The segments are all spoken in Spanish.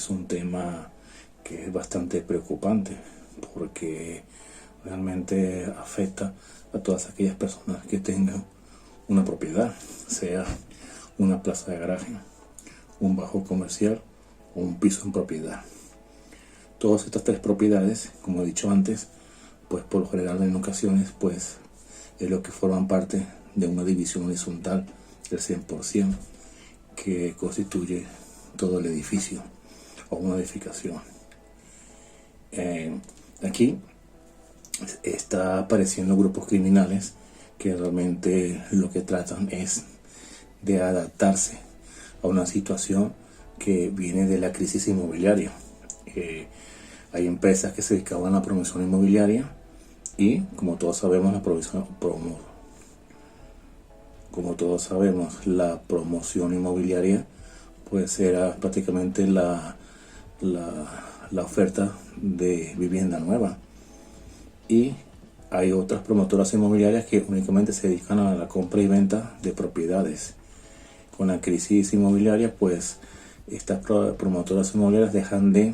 es un tema que es bastante preocupante porque realmente afecta a todas aquellas personas que tengan una propiedad, sea una plaza de garaje, un bajo comercial o un piso en propiedad. Todas estas tres propiedades, como he dicho antes, pues por lo general en ocasiones pues es lo que forman parte de una división horizontal del 100% que constituye todo el edificio o una edificación. Aquí está apareciendo grupos criminales que realmente lo que tratan es de adaptarse a una situación que viene de la crisis inmobiliaria. Hay empresas que se dedicaban a la promoción inmobiliaria y, como todos sabemos, la promoción inmobiliaria pues era prácticamente la oferta de vivienda nueva. Y hay otras promotoras inmobiliarias que únicamente se dedican a la compra y venta de propiedades. Con la crisis inmobiliaria, pues estas promotoras inmobiliarias dejan de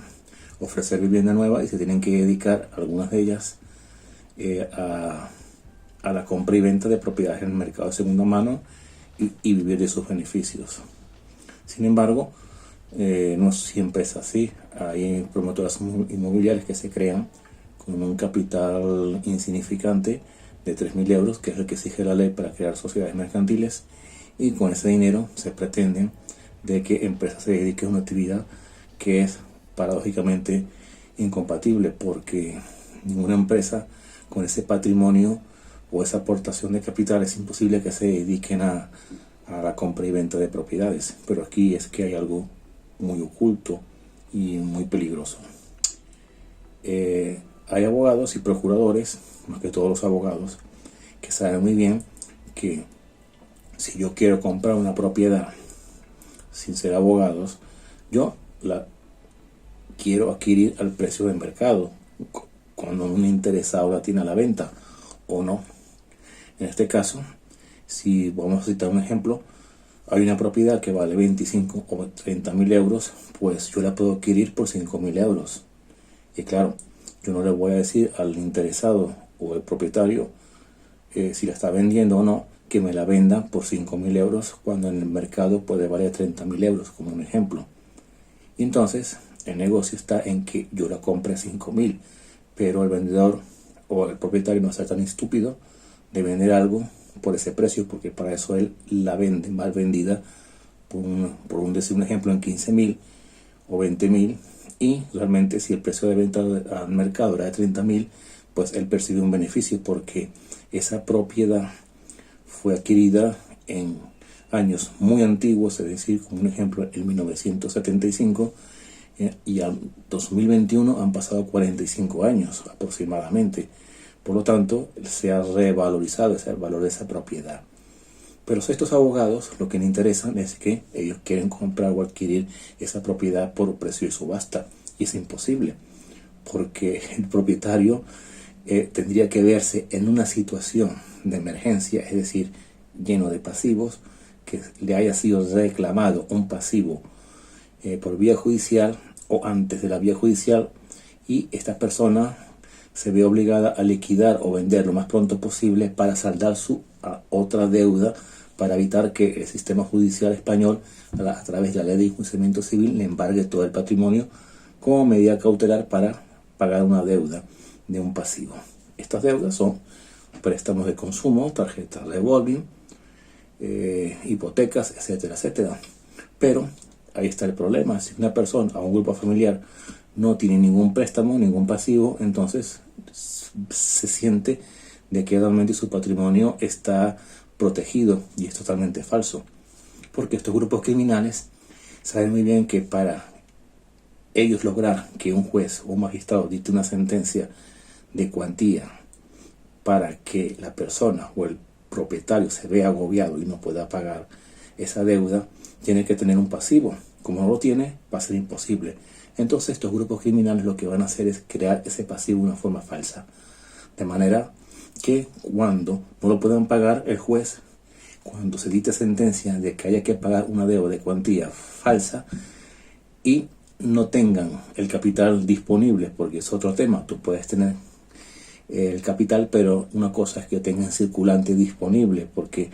ofrecer vivienda nueva y se tienen que dedicar, algunas de ellas, a la compra y venta de propiedades en el mercado de segunda mano y vivir de sus beneficios. Sin embargo, no siempre es así. Hay promotoras inmobiliarias que se crean con un capital insignificante de 3.000 euros, que es el que exige la ley para crear sociedades mercantiles, y con ese dinero se pretende de que empresas se dediquen a una actividad que es paradójicamente incompatible, porque ninguna empresa con ese patrimonio o esa aportación de capital es imposible que se dediquen a la compra y venta de propiedades. Pero aquí es que hay algo muy oculto y muy peligroso. Hay abogados y procuradores, más que todos los abogados, que saben muy bien que si yo quiero comprar una propiedad sin ser abogados, yo la quiero adquirir al precio de mercado, cuando un interesado la tiene a la venta o no. En este caso, si vamos a citar un ejemplo, hay una propiedad que vale 25 o 30.000 euros, pues yo la puedo adquirir por 5.000 euros. Y claro, yo no le voy a decir al interesado o al propietario si la está vendiendo o no, que me la venda por 5.000 euros cuando en el mercado puede valer 30.000 euros, como un ejemplo. Y entonces el negocio está en que yo la compre a 5.000, pero el vendedor o el propietario no sea tan estúpido de vender algo por ese precio, porque para eso él la vende mal vendida, por decir un ejemplo, en 15.000 o 20.000, y realmente si el precio de venta al mercado era de 30.000, pues él percibe un beneficio porque esa propiedad fue adquirida en años muy antiguos, es decir, como un ejemplo, en 1975, y al 2021 han pasado 45 años aproximadamente. Por lo tanto, se ha revalorizado el valor de esa propiedad. Pero a estos abogados lo que les interesa es que ellos quieren comprar o adquirir esa propiedad por precio de subasta. Y es imposible, porque el propietario tendría que verse en una situación de emergencia, es decir, lleno de pasivos, que le haya sido reclamado un pasivo por vía judicial o antes de la vía judicial, y esta persona se ve obligada a liquidar o vender lo más pronto posible para saldar su otra deuda, para evitar que el sistema judicial español, a través de la ley de enjuiciamiento civil, le embargue todo el patrimonio como medida cautelar para pagar una deuda de un pasivo. Estas deudas son préstamos de consumo, tarjetas revolving, hipotecas, etcétera, etcétera. Pero ahí está el problema: si una persona o un grupo familiar no tiene ningún préstamo, ningún pasivo, entonces se siente de que realmente su patrimonio está protegido, y es totalmente falso, porque estos grupos criminales saben muy bien que para ellos lograr que un juez o un magistrado dicte una sentencia de cuantía para que la persona o el propietario se vea agobiado y no pueda pagar esa deuda, tiene que tener un pasivo. Como no lo tiene, va a ser imposible. Entonces estos grupos criminales lo que van a hacer es crear ese pasivo de una forma falsa, de manera que cuando no lo puedan pagar, el juez, cuando se dicte sentencia de que haya que pagar una deuda de cuantía falsa, y no tengan el capital disponible, porque es otro tema. Tú puedes tener el capital, pero una cosa es que tengan circulante disponible, porque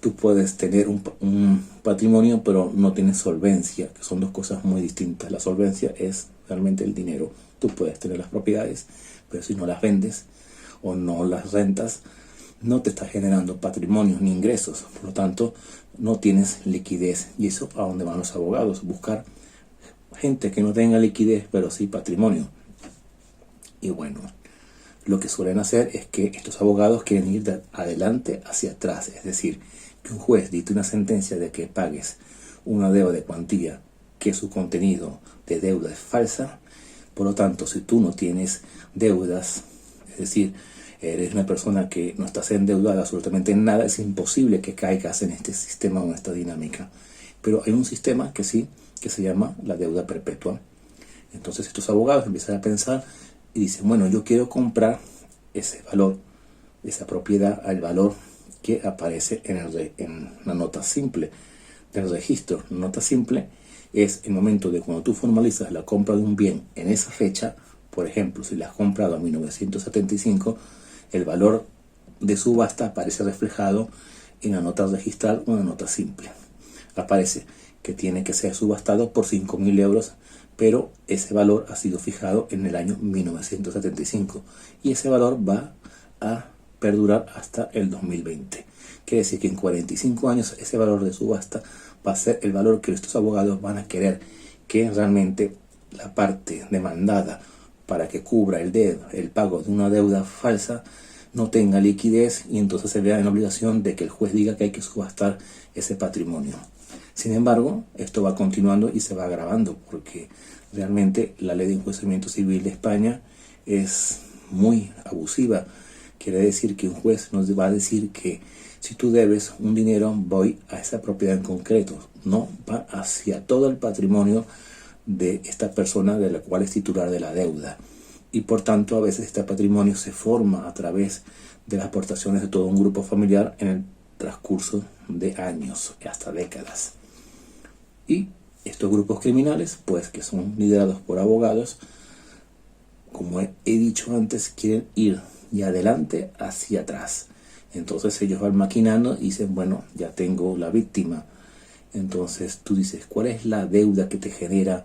tú puedes tener un patrimonio, pero no tienes solvencia, que son dos cosas muy distintas. La solvencia es realmente el dinero. Tú puedes tener las propiedades, pero si no las vendes o no las rentas, no te está generando patrimonio ni ingresos. Por lo tanto, no tienes liquidez. Y eso a dónde van los abogados, buscar gente que no tenga liquidez, pero sí patrimonio. Y bueno, lo que suelen hacer es que estos abogados quieren ir de adelante hacia atrás. Es decir, que un juez dicte una sentencia de que pagues una deuda de cuantía que su contenido de deuda es falsa. Por lo tanto, si tú no tienes deudas, es decir, eres una persona que no estás endeudada absolutamente en nada, es imposible que caigas en este sistema o en esta dinámica. Pero hay un sistema que sí, que se llama la deuda perpetua. Entonces estos abogados empiezan a pensar y dicen, bueno, yo quiero comprar ese valor, esa propiedad al valor que aparece en la nota simple del registro. La nota simple es el momento de cuando tú formalizas la compra de un bien en esa fecha. Por ejemplo, si la has comprado en 1975, el valor de subasta aparece reflejado en la nota registral o en la nota simple. Aparece que tiene que ser subastado por 5.000 euros, pero ese valor ha sido fijado en el año 1975 y ese valor va a perdurar hasta el 2020. Quiere decir que en 45 años ese valor de subasta va a ser el valor que estos abogados van a querer que realmente la parte demandada para que cubra el pago de una deuda falsa no tenga liquidez, y entonces se vea en la obligación de que el juez diga que hay que subastar ese patrimonio. Sin embargo, esto va continuando y se va agravando, porque realmente la ley de enjuiciamiento civil de España es muy abusiva. Quiere decir que un juez nos va a decir que si tú debes un dinero, voy a esa propiedad en concreto. No, va hacia todo el patrimonio de esta persona de la cual es titular de la deuda. Y por tanto, a veces este patrimonio se forma a través de las aportaciones de todo un grupo familiar en el transcurso de años, hasta décadas. Y estos grupos criminales, pues que son liderados por abogados, como he dicho antes, quieren ir de adelante hacia atrás. Entonces ellos van maquinando y dicen, bueno, ya tengo la víctima. Entonces tú dices, ¿cuál es la deuda que te genera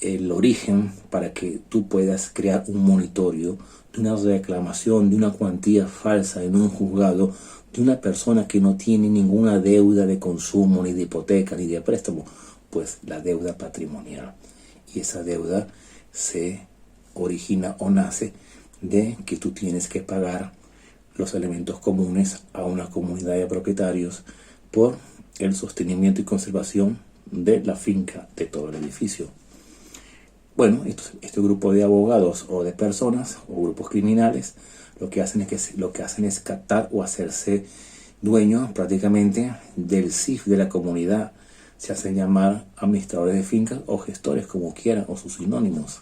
el origen para que tú puedas crear un monitorio de una reclamación de una cuantía falsa en un juzgado de una persona que no tiene ninguna deuda de consumo, ni de hipoteca, ni de préstamo? Pues la deuda patrimonial. Y esa deuda se origina o nace de que tú tienes que pagar los elementos comunes a una comunidad de propietarios por el sostenimiento y conservación de la finca, de todo el edificio. Bueno, este grupo de abogados o de personas o grupos criminales lo que hacen es captar o hacerse dueños prácticamente del CIF de la comunidad. Se hacen llamar administradores de fincas o gestores, como quieran, o sus sinónimos.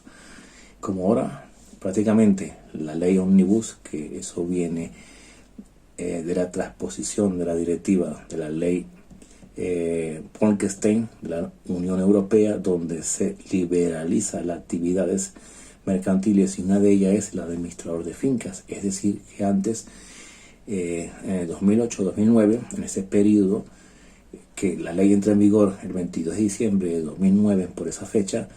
Como ahora prácticamente la ley Omnibus, que eso viene de la transposición de la directiva de la ley Bolkestein de la Unión Europea, donde se liberaliza las actividades mercantiles, y una de ellas es la de administrador de fincas. Es decir, que antes, en el 2008-2009, en ese periodo, que la ley entra en vigor el 22 de diciembre de 2009, por esa fecha,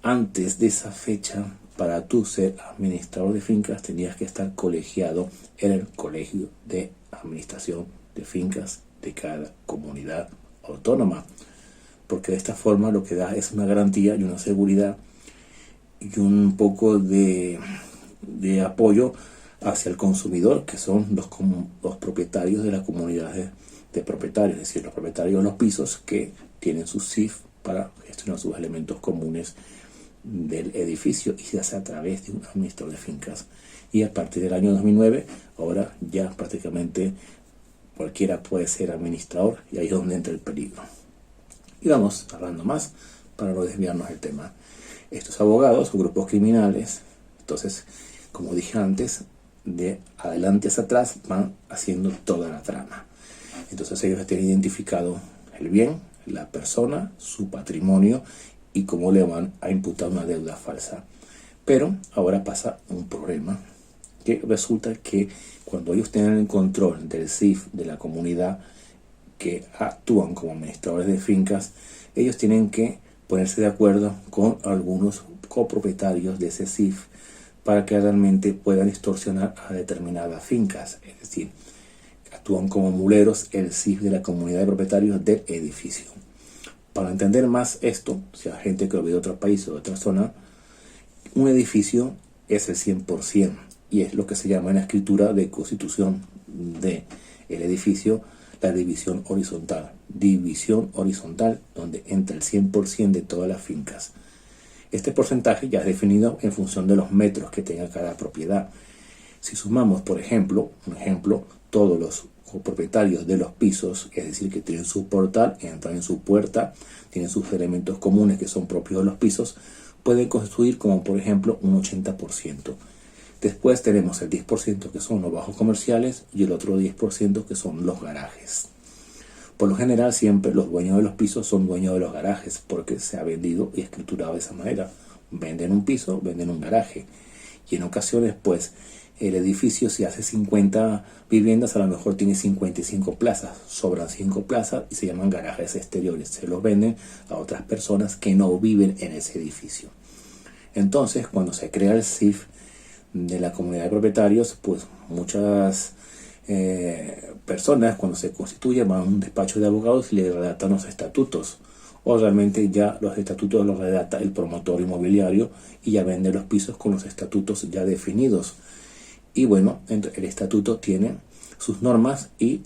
antes de esa fecha, para tú ser administrador de fincas tenías que estar colegiado en el colegio de administración de fincas de cada comunidad autónoma, porque de esta forma lo que da es una garantía y una seguridad y un poco de apoyo hacia el consumidor, que son los propietarios de las comunidades de propietarios, es decir, los propietarios de los pisos que tienen su CIF para gestionar sus elementos comunes del edificio, y se hace a través de un administrador de fincas. Y a partir del año 2009, ahora ya prácticamente cualquiera puede ser administrador, y ahí es donde entra el peligro. Y vamos hablando más para no desviarnos del tema. Estos abogados o grupos criminales, entonces, como dije antes, de adelante hacia atrás van haciendo toda la trama. Entonces ellos tienen identificado el bien, la persona, su patrimonio y cómo le van a imputar una deuda falsa. Pero ahora pasa un problema, que resulta que cuando ellos tienen el control del CIF de la comunidad que actúan como administradores de fincas, ellos tienen que ponerse de acuerdo con algunos copropietarios de ese CIF para que realmente puedan extorsionar a determinadas fincas. Es decir, actúan como muleros el CIF de la comunidad de propietarios del edificio. Para entender más esto, si hay gente que lo ve de otro país o de otra zona, un edificio es el 100% y es lo que se llama en la escritura de constitución del edificio la división horizontal. División horizontal donde entra el 100% de todas las fincas. Este porcentaje ya es definido en función de los metros que tenga cada propiedad. Si sumamos, por ejemplo, todos los propietarios de los pisos, es decir, que tienen su portal, entran en su puerta, tienen sus elementos comunes que son propios de los pisos, pueden constituir como, por ejemplo, un 80%. Después tenemos el 10% que son los bajos comerciales y el otro 10% que son los garajes. Por lo general, siempre los dueños de los pisos son dueños de los garajes porque se ha vendido y escriturado de esa manera. Venden un piso, venden un garaje. Y en ocasiones, pues, el edificio, si hace 50 viviendas, a lo mejor tiene 55 plazas. Sobran 5 plazas y se llaman garajes exteriores. Se los venden a otras personas que no viven en ese edificio. Entonces, cuando se crea el CIF de la comunidad de propietarios, pues muchas personas cuando se constituyen van a un despacho de abogados y le redactan los estatutos, o realmente ya los estatutos los redacta el promotor inmobiliario y ya vende los pisos con los estatutos ya definidos. Y bueno, el estatuto tiene sus normas y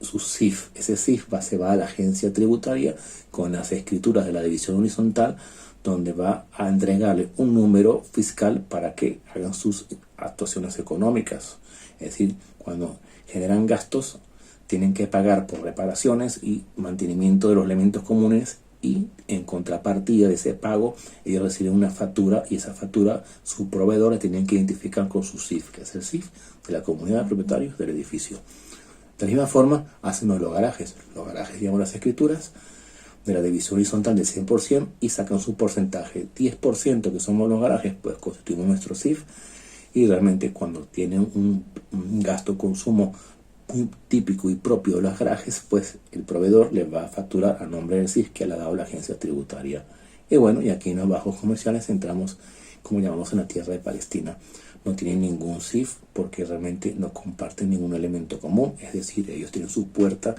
su CIF. Ese CIF se va a la agencia tributaria con las escrituras de la división horizontal, donde va a entregarle un número fiscal para que hagan sus actuaciones económicas. Es decir, cuando generan gastos, tienen que pagar por reparaciones y mantenimiento de los elementos comunes, y en contrapartida de ese pago, ellos reciben una factura, y esa factura sus proveedores tienen que identificar con su CIF, que es el CIF de la comunidad de propietarios del edificio. De la misma forma, hacen los garajes. Los garajes llevan las escrituras de la división horizontal del 100% y sacan su porcentaje. 10% que somos los garajes, pues constituimos nuestro CIF, y realmente cuando tienen un gasto consumo muy típico y propio de los garajes, pues el proveedor les va a facturar a nombre del CIF que le ha dado la agencia tributaria. Y bueno, y aquí en los bajos comerciales entramos, como llamamos, en la tierra de Palestina. No tienen ningún CIF porque realmente no comparten ningún elemento común. Es decir, ellos tienen su puerta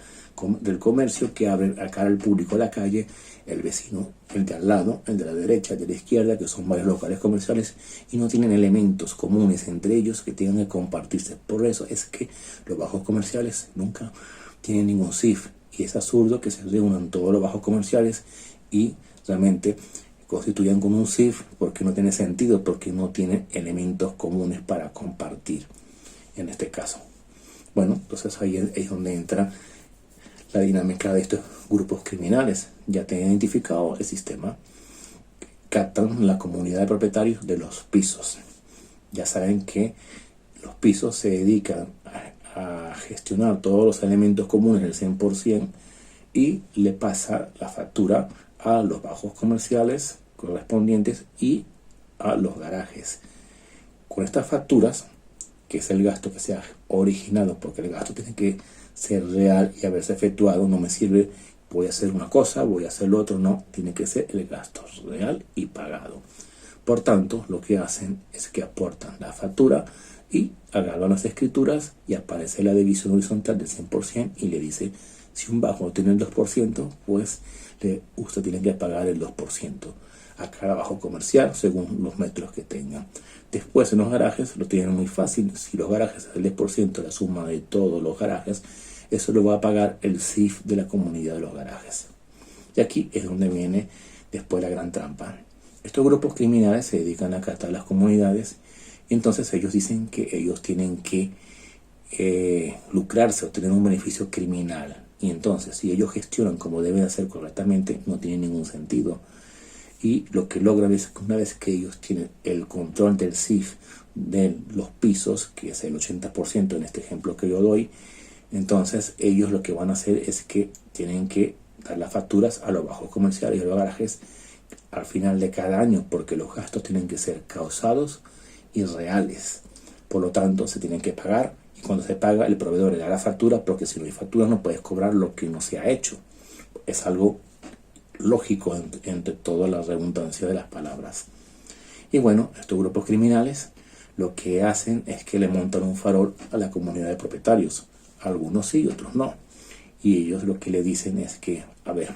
del comercio que abren a cara al público a la calle, el vecino, el de al lado, el de la derecha, el de la izquierda, que son varios locales comerciales, y no tienen elementos comunes entre ellos que tengan que compartirse. Por eso es que los bajos comerciales nunca tienen ningún CIF, y es absurdo que se reúnan todos los bajos comerciales y realmente constituyan con un CIF, porque no tiene sentido, porque no tienen elementos comunes para compartir en este caso. Bueno, entonces ahí es donde entra la dinámica de estos grupos criminales. Ya tienen identificado el sistema, captan la comunidad de propietarios de los pisos. Ya saben que los pisos se dedican a gestionar todos los elementos comunes del 100% y le pasa la factura a los bajos comerciales correspondientes y a los garajes. Con estas facturas, que es el gasto que se ha originado, porque el gasto tiene que ser real y haberse efectuado, no me sirve voy a hacer una cosa, voy a hacer lo otro, no, tiene que ser el gasto real y pagado. Por tanto, lo que hacen es que aportan la factura y agarran las escrituras y aparece la división horizontal del 100% y le dice, si un bajo tiene el 2%, pues usted tiene que pagar el 2% a cada bajo comercial según los metros que tengan. Después en los garajes lo tienen muy fácil. Si los garajes es el 10% la suma de todos los garajes, eso lo va a pagar el CIF de la comunidad de los garajes. Y aquí es donde viene después la gran trampa. Estos grupos criminales se dedican a captar las comunidades y entonces ellos dicen que ellos tienen que lucrarse o tener un beneficio criminal. Y entonces, si ellos gestionan como deben hacer correctamente, no tiene ningún sentido. Y lo que logran es que una vez que ellos tienen el control del CIF de los pisos, que es el 80% en este ejemplo que yo doy, entonces ellos lo que van a hacer es que tienen que dar las facturas a los bajos comerciales y a los garajes al final de cada año, porque los gastos tienen que ser causados y reales. Por lo tanto, se tienen que pagar, y cuando se paga, el proveedor le da la factura, porque si no hay factura no puedes cobrar lo que no se ha hecho. Es algo lógico entre toda la redundancia de las palabras. Y bueno, estos grupos criminales lo que hacen es que le montan un farol a la comunidad de propietarios. Algunos sí, otros no. Y ellos lo que le dicen es que, a ver,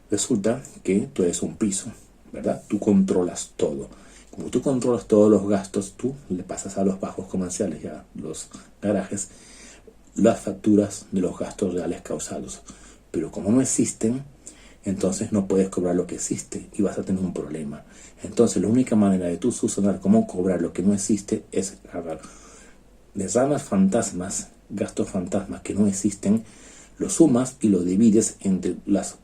resulta que tú eres un piso, ¿verdad? Tú controlas todo. Como tú controlas todos los gastos, tú le pasas a los bajos comerciales y a los garajes las facturas de los gastos reales causados. Pero como no existen, entonces no puedes cobrar lo que existe y vas a tener un problema. Entonces la única manera de tú subsanar cómo cobrar lo que no existe es agarrar derramas fantasmas, gastos fantasmas que no existen, lo sumas y lo divides entre las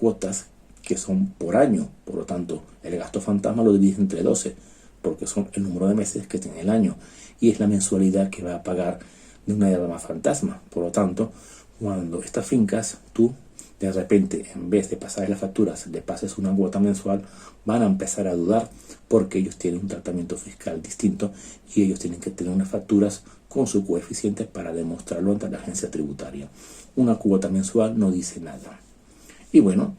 cuotas que son por año. Por lo tanto, el gasto fantasma lo divides entre 12, porque son el número de meses que tiene el año, y es la mensualidad que va a pagar de una derrama fantasma. Por lo tanto, cuando estas fincas, tú de repente, en vez de pasar las facturas, le pases una cuota mensual, van a empezar a dudar, porque ellos tienen un tratamiento fiscal distinto y ellos tienen que tener unas facturas con su coeficiente para demostrarlo ante la agencia tributaria. Una cuota mensual no dice nada. Y bueno,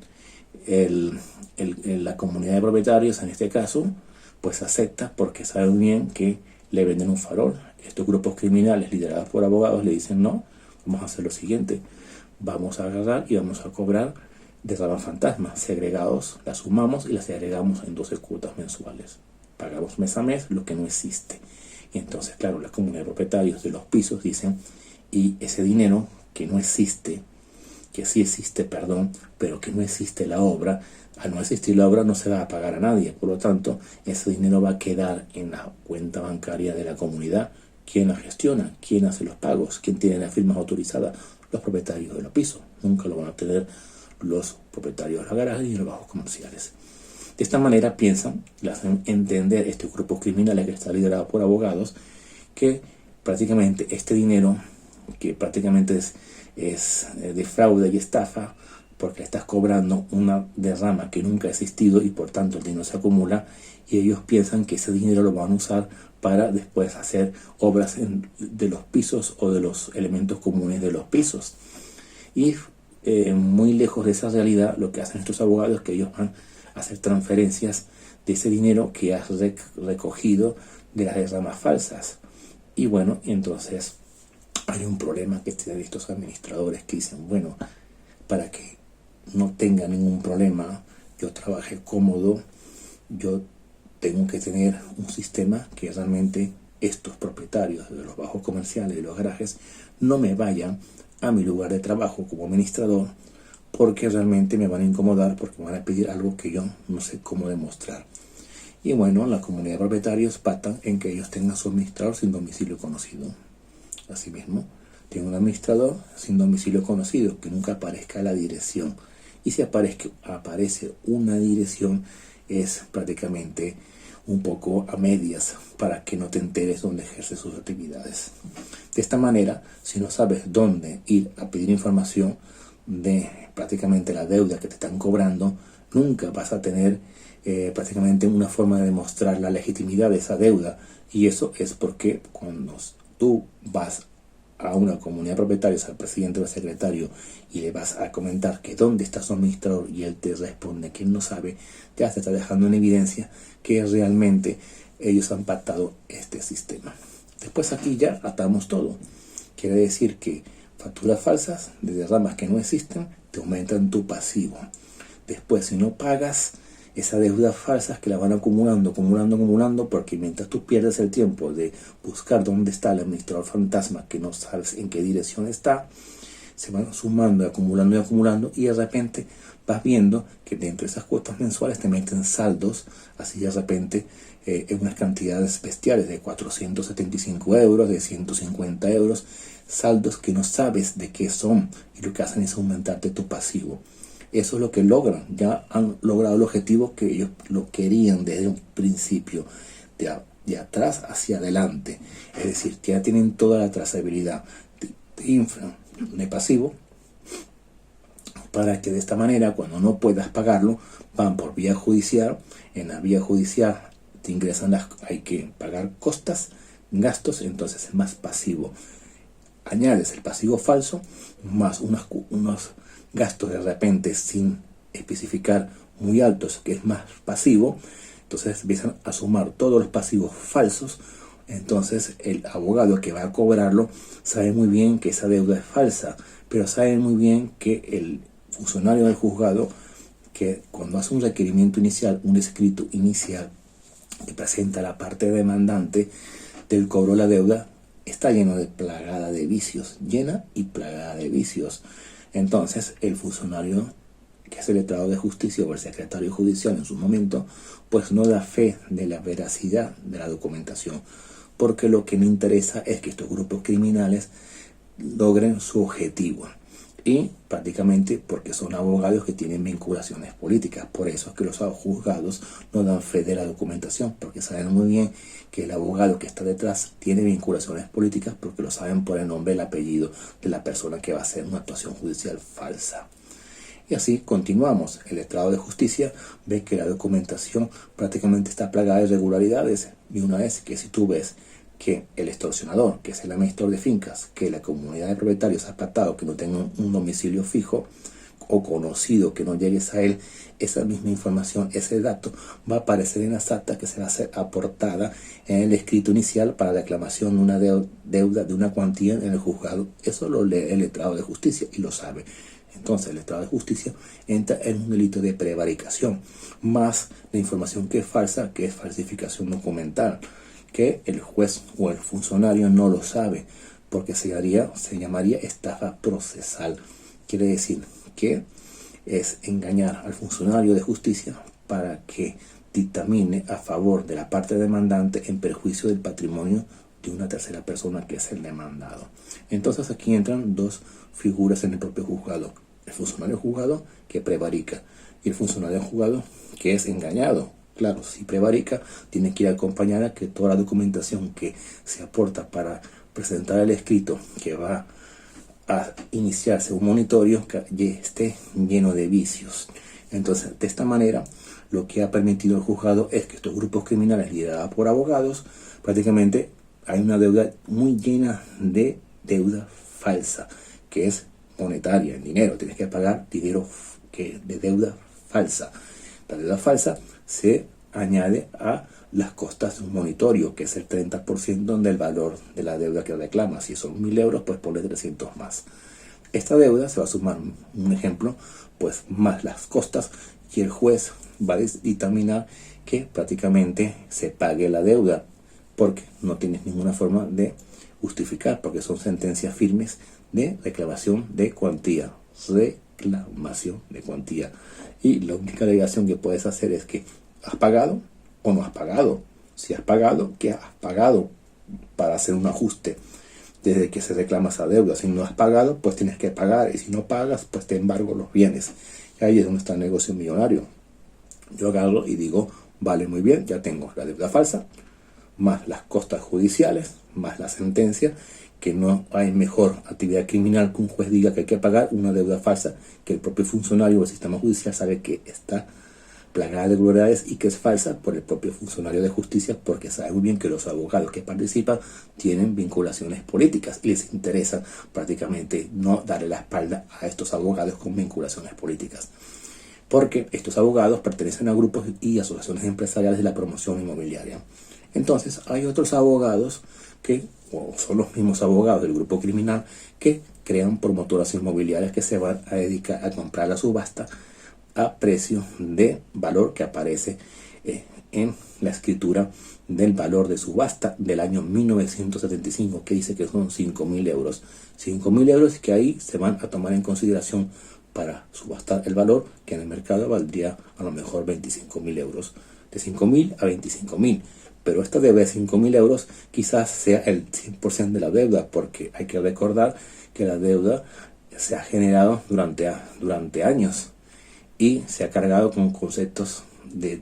la comunidad de propietarios, en este caso, pues acepta, porque saben bien que le venden un farol. Estos grupos criminales liderados por abogados le dicen: no, vamos a hacer lo siguiente, vamos a agarrar y vamos a cobrar derramas fantasmas segregados, las sumamos y las agregamos en 12 cuotas mensuales. Pagamos mes a mes lo que no existe. Y entonces, claro, la comunidad de propietarios de los pisos dicen: y ese dinero que no existe, que sí existe, perdón, pero que no existe la obra, al no existir la obra no se va a pagar a nadie. Por lo tanto, ese dinero va a quedar en la cuenta bancaria de la comunidad. ¿Quién la gestiona? ¿Quién hace los pagos? ¿Quién tiene las firmas autorizadas? Los propietarios de los pisos. Nunca lo van a tener los propietarios de los garajes y los bajos comerciales. De esta manera piensan, le hacen entender este grupo criminal que está liderado por abogados, que prácticamente este dinero, que prácticamente es de fraude y estafa, porque estás cobrando una derrama que nunca ha existido y por tanto el dinero se acumula, y ellos piensan que ese dinero lo van a usar para después hacer obras de los pisos o de los elementos comunes de los pisos. Y muy lejos de esa realidad, lo que hacen estos abogados es que ellos van a hacer transferencias de ese dinero que has recogido de las derramas falsas. Y bueno, entonces hay un problema que tienen estos administradores que dicen: bueno, para que no tenga ningún problema, yo trabaje cómodo, yo tengo que tener un sistema que realmente estos propietarios de los bajos comerciales, de los garajes, no me vayan a mi lugar de trabajo como administrador, porque realmente me van a incomodar, porque me van a pedir algo que yo no sé cómo demostrar. Y bueno, la comunidad de propietarios pactan en que ellos tengan su administrador sin domicilio conocido. Asimismo, tiene un administrador sin domicilio conocido, que nunca aparezca la dirección. Y si aparece una dirección, es prácticamente un poco a medias, para que no te enteres dónde ejerce sus actividades. De esta manera, si no sabes dónde ir a pedir información de prácticamente la deuda que te están cobrando, nunca vas a tener prácticamente una forma de demostrar la legitimidad de esa deuda. Y eso es porque cuando tú vas a una comunidad de propietarios, al presidente o al secretario, y le vas a comentar que dónde está su administrador y él te responde que él no sabe, ya se está dejando en evidencia que realmente ellos han pactado este sistema. Después aquí ya atamos todo. Quiere decir que facturas falsas de derramas que no existen te aumentan tu pasivo. Después, si no pagas esas deudas falsas, que la van acumulando, porque mientras tú pierdes el tiempo de buscar dónde está el administrador fantasma, que no sabes en qué dirección está, se van sumando, acumulando, y de repente vas viendo que dentro de esas cuotas mensuales te meten saldos, así de repente en unas cantidades bestiales de 475 euros, de 150 euros, saldos que no sabes de qué son, y lo que hacen es aumentarte tu pasivo. Eso es lo que logran. Ya han logrado el objetivo que ellos lo querían desde un principio, de atrás hacia adelante. Es decir, ya tienen toda la trazabilidad. Te inflan de pasivo, para que de esta manera, cuando no puedas pagarlo, van por vía judicial. En la vía judicial te ingresan hay que pagar costas, gastos, entonces es más pasivo. Añades el pasivo falso, más unos gastos de repente sin especificar muy altos, que es más pasivo. Entonces empiezan a sumar todos los pasivos falsos. Entonces el abogado que va a cobrarlo sabe muy bien que esa deuda es falsa, pero sabe muy bien que el funcionario del juzgado, que cuando hace un requerimiento inicial, un escrito inicial que presenta la parte demandante del cobro de la deuda, está plagada de vicios, llena y plagada de vicios. Entonces el funcionario, que es el letrado de justicia o el secretario judicial en su momento, pues no da fe de la veracidad de la documentación, porque lo que le interesa es que estos grupos criminales logren su objetivo, y prácticamente porque son abogados que tienen vinculaciones políticas. Por eso es que los juzgados no dan fe de la documentación, porque saben muy bien que el abogado que está detrás tiene vinculaciones políticas, porque lo saben por el nombre y el apellido de la persona que va a hacer una actuación judicial falsa. Y así continuamos. El letrado de justicia ve que la documentación prácticamente está plagada de irregularidades, y una vez que si tú ves que el extorsionador, que es el administrador de fincas, que la comunidad de propietarios ha pactado que no tenga un domicilio fijo o conocido, que no llegues a él, esa misma información, ese dato va a aparecer en las actas que se va a hacer aportada en el escrito inicial para la reclamación de una deuda de una cuantía en el juzgado. Eso lo lee el letrado de justicia y lo sabe. Entonces el letrado de justicia entra en un delito de prevaricación, más la información que es falsa, que es falsificación documental, que el juez o el funcionario no lo sabe, porque se llamaría estafa procesal. Quiere decir que es engañar al funcionario de justicia para que dictamine a favor de la parte demandante en perjuicio del patrimonio de una tercera persona, que es el demandado. Entonces aquí entran dos figuras en el propio juzgado: el funcionario juzgado, que prevarica, y el funcionario juzgado, que es engañado. Claro, si prevarica, tiene que ir acompañada a que toda la documentación que se aporta para presentar el escrito que va a iniciarse un monitorio esté lleno de vicios. Entonces, de esta manera, lo que ha permitido el juzgado es que estos grupos criminales liderados por abogados, prácticamente hay una deuda muy llena de deuda falsa, que es monetaria, en dinero. Tienes que pagar dinero de deuda falsa. La deuda falsa se añade a las costas de un monitorio, que es el 30% del valor de la deuda que reclama. Si son 1.000 euros, pues ponle 300 más. Esta deuda se va a sumar, un ejemplo, pues más las costas, y el juez va a dictaminar que prácticamente se pague la deuda, porque no tienes ninguna forma de justificar, porque son sentencias firmes de reclamación de cuantía. Reclamación de cuantía. Y la única alegación que puedes hacer es que has pagado o no has pagado. Si has pagado, ¿qué has pagado? Para hacer un ajuste desde que se reclama esa deuda. Si no has pagado, pues tienes que pagar, y si no pagas, pues te embargo los bienes. Y ahí es donde está el negocio millonario. Yo agarro y digo, vale, muy bien, ya tengo la deuda falsa, más las costas judiciales, más la sentencia, que no hay mejor actividad criminal que un juez diga que hay que pagar una deuda falsa, que el propio funcionario del sistema judicial sabe que está plagada de irregularidades y que es falsa por el propio funcionario de justicia, porque sabe muy bien que los abogados que participan tienen vinculaciones políticas y les interesa prácticamente no darle la espalda a estos abogados con vinculaciones políticas, porque estos abogados pertenecen a grupos y asociaciones empresariales de la promoción inmobiliaria. Entonces hay otros abogados que son los mismos abogados del grupo criminal, que crean promotoras inmobiliarias que se van a dedicar a comprar la subasta a precio de valor que aparece en la escritura del valor de subasta del año 1975, que dice que son 5.000 euros. 5.000 euros que ahí se van a tomar en consideración para subastar el valor, que en el mercado valdría a lo mejor 25.000 euros. De 5.000 a 25.000. Pero esta deuda de 5.000 euros quizás sea el 100% de la deuda, porque hay que recordar que la deuda se ha generado durante años y se ha cargado con conceptos de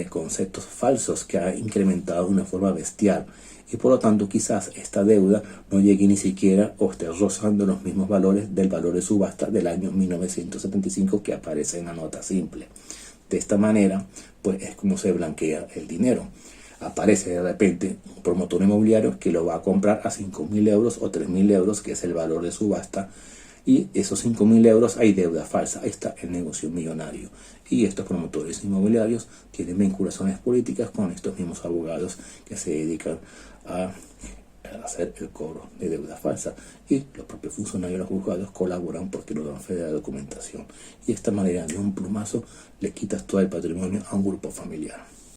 conceptos falsos que ha incrementado de una forma bestial. y por lo tanto quizás esta deuda no llegue ni siquiera o esté rozando los mismos valores del valor de subasta del año 1975 que aparece en la nota simple. De esta manera, pues es como se blanquea el dinero. Aparece de repente un promotor inmobiliario que lo va a comprar a 5.000 euros o 3.000 euros, que es el valor de subasta, y esos 5.000 euros hay deuda falsa. Ahí está el negocio millonario. Y estos promotores inmobiliarios tienen vinculaciones políticas con estos mismos abogados que se dedican a hacer el cobro de deuda falsa, y los propios funcionarios de los juzgados colaboran porque no dan fe de la documentación, y de esta manera de un plumazo le quitas todo el patrimonio a un grupo familiar.